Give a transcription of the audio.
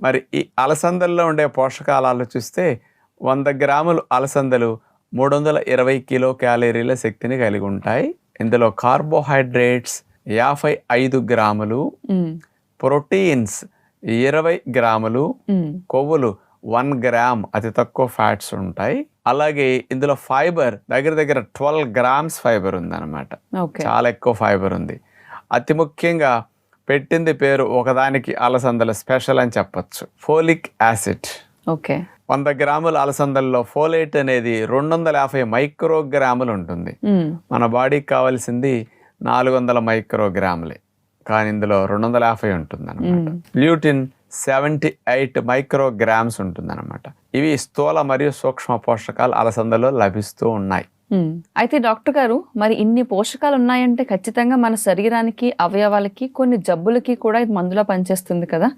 మరి ఈ అలసందల్లో ఉండే పోషకాలు చూస్తే 100 గ్రాములు అలసందలు 320 కిలో క్యాలరీల శక్తిని కలిగి ఉంటాయి. ఇందులో కార్బోహైడ్రేట్స్ 55 గ్రాములు, ప్రోటీన్స్ 20 గ్రాములు, కొవ్వులు 1 గ్రామ్ అతి తక్కువ ఫ్యాట్స్ ఉంటాయి. అలాగే ఇందులో ఫైబర్ దగ్గర 12 గ్రామ్స్ ఫైబర్ ఉందన్నమాట. చాలా ఎక్కువ ఫైబర్ ఉంది. అతి ముఖ్యంగా పెట్టింది పేరు ఒకదానికి అలసందల స్పెషల్ అని చెప్పచ్చు, ఫోలిక్ యాసిడ్. 100 గ్రాముల అలసందల్లో ఫోలేట్ అనేది 250 మైక్రోగ్రాములు ఉంటుంది. మన బాడీకి కావాల్సింది 400 మైక్రోగ్రాములే, కానీ ఇందులో 250 ఉంటుంది అనమాట. ల్యూటిన్ 78 మైక్రోగ్రామ్స్ ఉంటుంది అనమాట. ఇవి స్థూల మరియు సూక్ష్మ పోషకాలు అలసందలో లభిస్తూ ఉన్నాయి. అయితే డాక్టర్ గారు, మరి ఇన్ని పోషకాలు ఉన్నాయంటే ఖచ్చితంగా మన శరీరానికి, అవయవాలకి, కొన్ని జబ్బులకి కూడా ఇది మందులా పనిచేస్తుంది కదా.